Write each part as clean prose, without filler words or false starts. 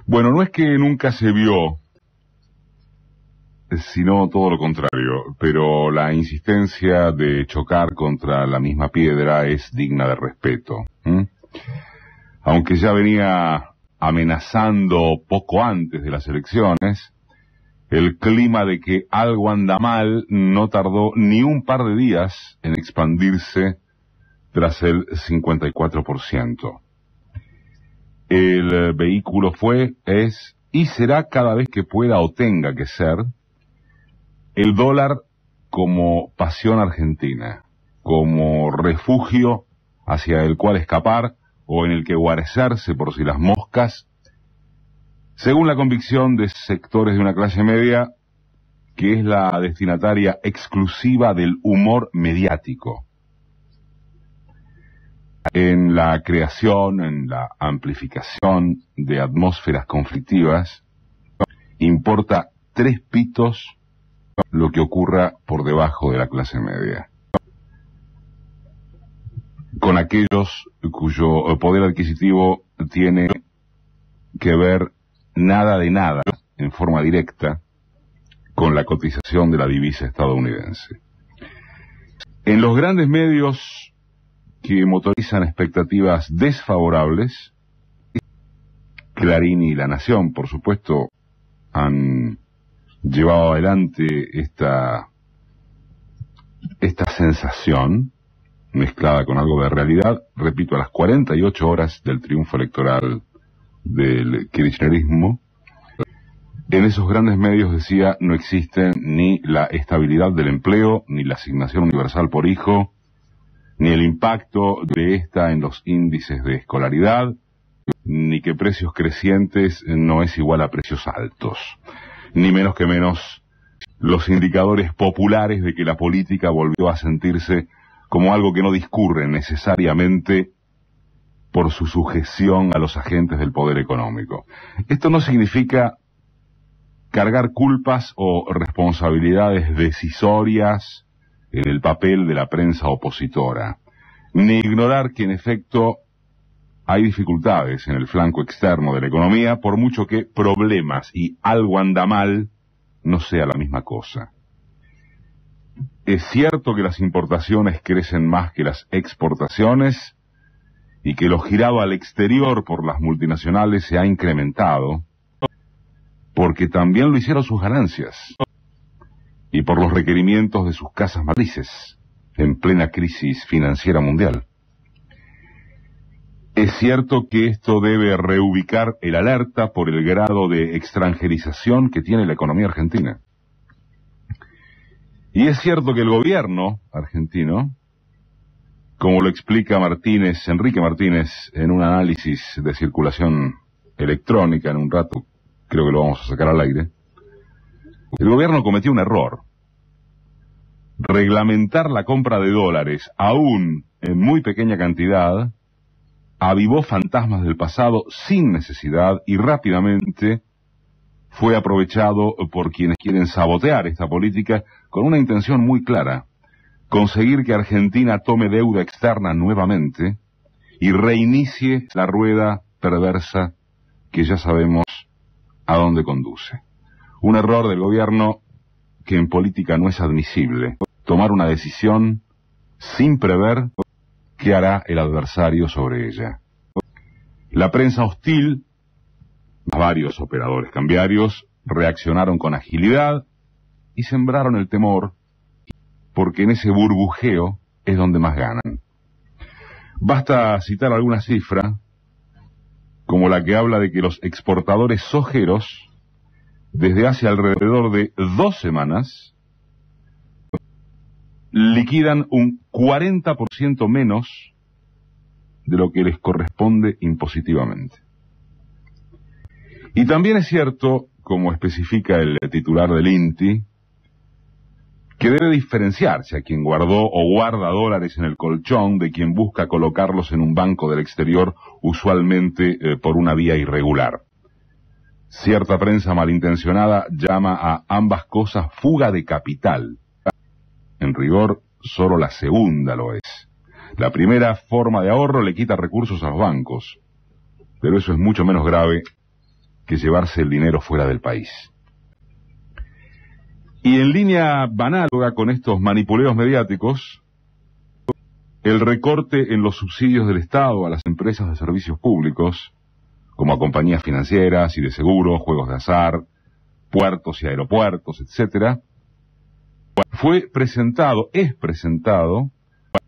Bueno, no es que nunca se vio, sino todo lo contrario, pero la insistencia de chocar contra la misma piedra es digna de respeto. Aunque ya venía amenazando poco antes de las elecciones, el clima de que algo anda mal no tardó ni un par de días en expandirse tras el 54%. El vehículo fue, es y será cada vez que pueda o tenga que ser el dólar como pasión argentina, como refugio hacia el cual escapar o en el que guarecerse por si las moscas, según la convicción de sectores de una clase media que es la destinataria exclusiva del humor mediático. En la creación, en la amplificación de atmósferas conflictivas, importa 3 pitos lo que ocurra por debajo de la clase media. Con aquellos cuyo poder adquisitivo tiene que ver nada de nada, en forma directa, con la cotización de la divisa estadounidense. En los grandes medios que motorizan expectativas desfavorables, Clarín y La Nación, por supuesto, han llevado adelante esta sensación mezclada con algo de realidad, repito, a las 48 horas del triunfo electoral del kirchnerismo. En esos grandes medios, decía, no existen ni la estabilidad del empleo, ni la asignación universal por hijo, ni el impacto de esta en los índices de escolaridad, ni que precios crecientes no es igual a precios altos, ni menos que menos los indicadores populares de que la política volvió a sentirse como algo que no discurre necesariamente por su sujeción a los agentes del poder económico. Esto no significa cargar culpas o responsabilidades decisorias en el papel de la prensa opositora, ni ignorar que en efecto hay dificultades en el flanco externo de la economía, por mucho que problemas y algo anda mal no sea la misma cosa. Es cierto que las importaciones crecen más que las exportaciones y que lo girado al exterior por las multinacionales se ha incrementado, porque también lo hicieron sus ganancias y por los requerimientos de sus casas matrices en plena crisis financiera mundial. Es cierto que esto debe reubicar el alerta por el grado de extranjerización que tiene la economía argentina. Y es cierto que el gobierno argentino, como lo explica Enrique Martínez, en un análisis de circulación electrónica, en un rato creo que lo vamos a sacar al aire, el gobierno cometió un error. Reglamentar la compra de dólares, aún en muy pequeña cantidad, avivó fantasmas del pasado sin necesidad y rápidamente fue aprovechado por quienes quieren sabotear esta política con una intención muy clara: conseguir que Argentina tome deuda externa nuevamente y reinicie la rueda perversa que ya sabemos a dónde conduce. Un error del gobierno que en política no es admisible: tomar una decisión sin prever qué hará el adversario sobre ella. La prensa hostil, varios operadores cambiarios, reaccionaron con agilidad y sembraron el temor, porque en ese burbujeo es donde más ganan. Basta citar alguna cifra, como la que habla de que los exportadores sojeros, desde hace alrededor de 2 semanas, liquidan un 40% menos de lo que les corresponde impositivamente. Y también es cierto, como especifica el titular del INTI, que debe diferenciarse a quien guardó o guarda dólares en el colchón de quien busca colocarlos en un banco del exterior, usualmente por una vía irregular. Cierta prensa malintencionada llama a ambas cosas fuga de capital. En rigor, solo la segunda lo es. La primera forma de ahorro le quita recursos a los bancos, pero eso es mucho menos grave que llevarse el dinero fuera del país. Y en línea análoga con estos manipuleos mediáticos, el recorte en los subsidios del Estado a las empresas de servicios públicos, como a compañías financieras y de seguros, juegos de azar, puertos y aeropuertos, etcétera, es presentado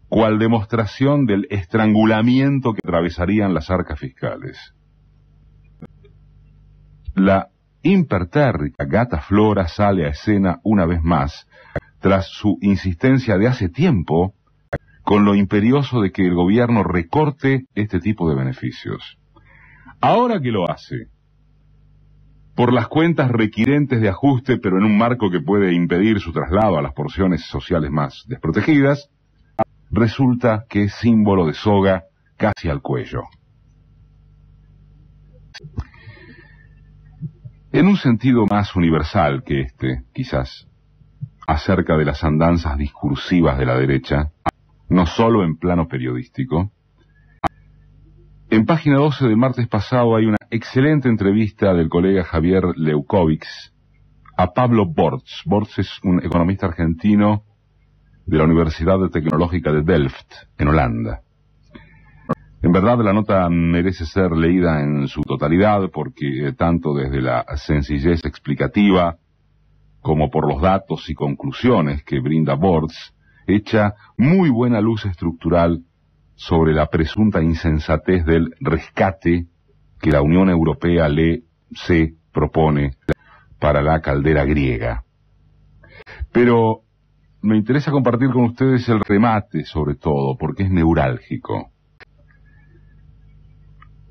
cual demostración del estrangulamiento que atravesarían las arcas fiscales. La impertérrita gata Flora sale a escena una vez más, tras su insistencia de hace tiempo, con lo imperioso de que el gobierno recorte este tipo de beneficios. Ahora que lo hace, por las cuentas requirentes de ajuste, pero en un marco que puede impedir su traslado a las porciones sociales más desprotegidas, resulta que es símbolo de soga casi al cuello. En un sentido más universal que este, quizás, acerca de las andanzas discursivas de la derecha, no solo en plano periodístico, en página 12 del martes pasado hay una excelente entrevista del colega Javier Leukovics a Pablo Bortz. Bortz es un economista argentino de la Universidad Tecnológica de Delft, en Holanda. En verdad la nota merece ser leída en su totalidad porque tanto desde la sencillez explicativa como por los datos y conclusiones que brinda Bortz, echa muy buena luz estructural sobre la presunta insensatez del rescate que la Unión Europea se propone para la caldera griega. Pero me interesa compartir con ustedes el remate, sobre todo, porque es neurálgico.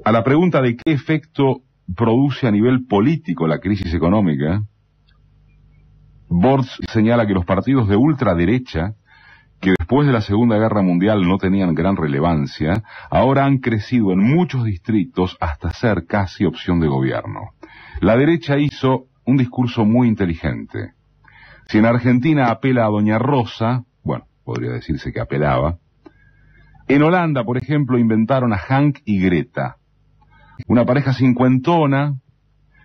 A la pregunta de qué efecto produce a nivel político la crisis económica, Bortz señala que los partidos de ultraderecha, que después de la Segunda Guerra Mundial no tenían gran relevancia, ahora han crecido en muchos distritos hasta ser casi opción de gobierno. La derecha hizo un discurso muy inteligente. Si en Argentina apela a Doña Rosa, bueno, podría decirse que apelaba, en Holanda, por ejemplo, inventaron a Hank y Greta, una pareja cincuentona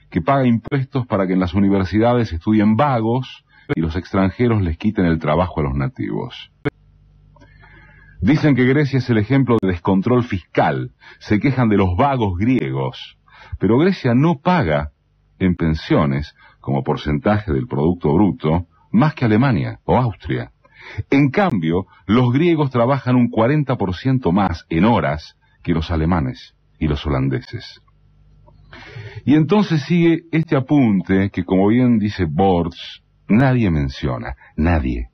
que paga impuestos para que en las universidades estudien vagos y los extranjeros les quiten el trabajo a los nativos. Dicen que Grecia es el ejemplo de descontrol fiscal, se quejan de los vagos griegos, pero Grecia no paga en pensiones, como porcentaje del Producto Bruto, más que Alemania o Austria. En cambio, los griegos trabajan un 40% más en horas que los alemanes y los holandeses. Y entonces sigue este apunte que, como bien dice Bortz, nadie menciona, nadie.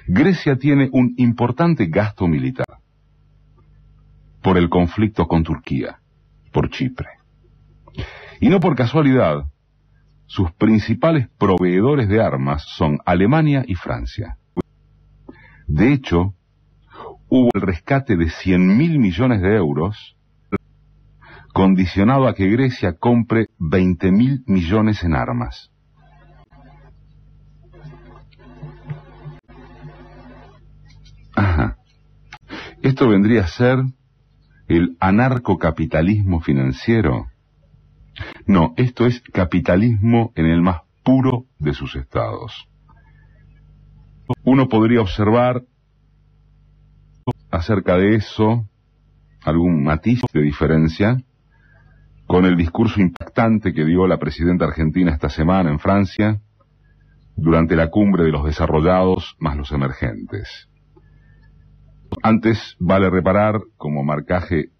Grecia tiene un importante gasto militar por el conflicto con Turquía, por Chipre. Y no por casualidad, sus principales proveedores de armas son Alemania y Francia. De hecho, hubo el rescate de 100.000 millones de euros, condicionado a que Grecia compre 20.000 millones en armas. Ajá. Esto vendría a ser el anarcocapitalismo financiero. No, esto es capitalismo en el más puro de sus estados. Uno podría observar acerca de eso algún matiz de diferencia con el discurso impactante que dio la presidenta argentina esta semana en Francia durante la cumbre de los desarrollados más los emergentes. Antes vale reparar, como marcaje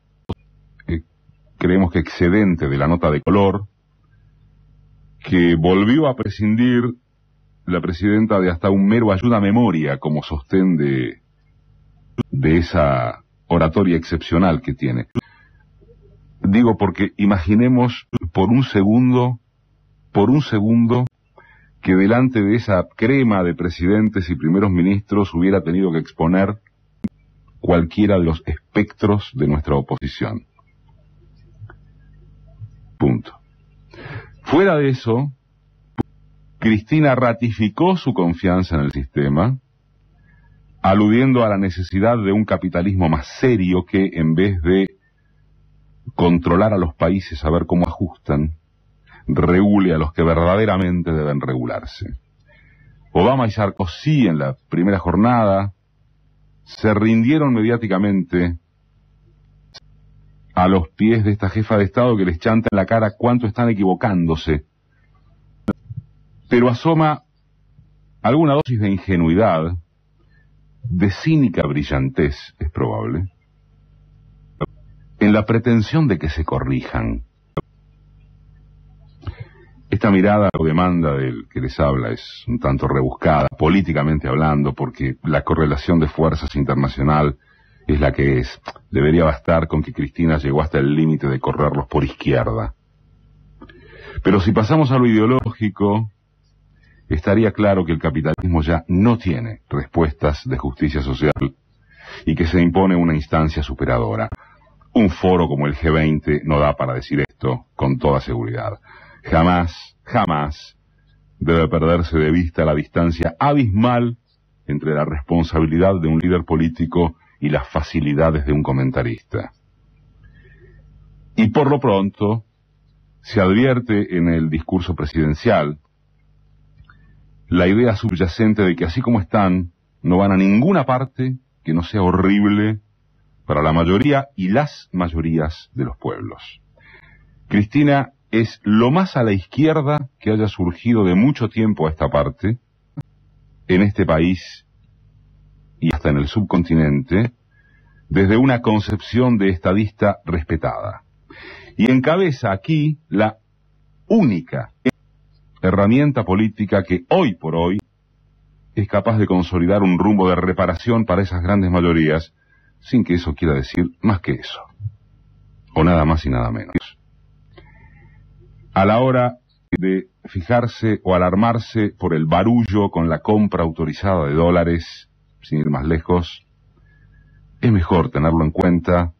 creemos que excedente de la nota de color, que volvió a prescindir la presidenta de hasta un mero ayuda a memoria como sostén de esa oratoria excepcional que tiene. Digo porque imaginemos por un segundo que delante de esa crema de presidentes y primeros ministros hubiera tenido que exponer cualquiera de los espectros de nuestra oposición. Punto. Fuera de eso, Cristina ratificó su confianza en el sistema, aludiendo a la necesidad de un capitalismo más serio que, en vez de controlar a los países a ver cómo ajustan, regule a los que verdaderamente deben regularse. Obama y Sarkozy en la primera jornada se rindieron mediáticamente a los pies de esta jefa de Estado que les chanta en la cara cuánto están equivocándose. Pero asoma alguna dosis de ingenuidad, de cínica brillantez, es probable, en la pretensión de que se corrijan. Esta mirada o demanda del que les habla es un tanto rebuscada, políticamente hablando, porque la correlación de fuerzas internacional es la que es. Debería bastar con que Cristina llegó hasta el límite de correrlos por izquierda. Pero si pasamos a lo ideológico, estaría claro que el capitalismo ya no tiene respuestas de justicia social y que se impone una instancia superadora. Un foro como el G20 no da para decir esto con toda seguridad. Jamás, jamás debe perderse de vista la distancia abismal entre la responsabilidad de un líder político y las facilidades de un comentarista. Y por lo pronto, se advierte en el discurso presidencial la idea subyacente de que así como están, no van a ninguna parte que no sea horrible para la mayoría y las mayorías de los pueblos. Cristina es lo más a la izquierda que haya surgido de mucho tiempo a esta parte, en este país y hasta en el subcontinente, desde una concepción de estadista respetada. Y encabeza aquí la única herramienta política que hoy por hoy es capaz de consolidar un rumbo de reparación para esas grandes mayorías, sin que eso quiera decir más que eso, o nada más y nada menos. A la hora de fijarse o alarmarse por el barullo con la compra autorizada de dólares, sin ir más lejos, es mejor tenerlo en cuenta,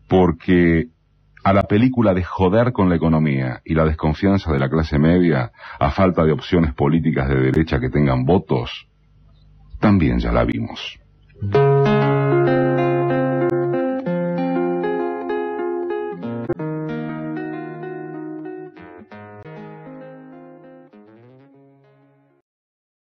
porque a la película de joder con la economía y la desconfianza de la clase media, a falta de opciones políticas de derecha que tengan votos, también ya la vimos.